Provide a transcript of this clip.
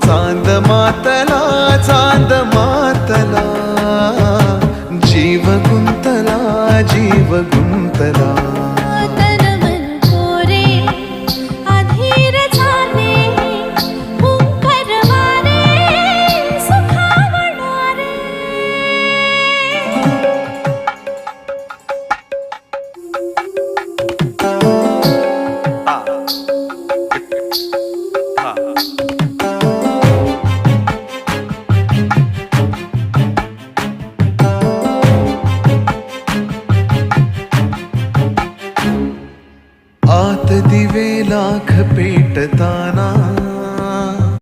चांद मातला चांद मातला, जीव गुंतला जीव गुंतला. तन मन कोरे अधीर झाले, हुंकर वारे सुखावणारे. आत दिवे लाख पेटता,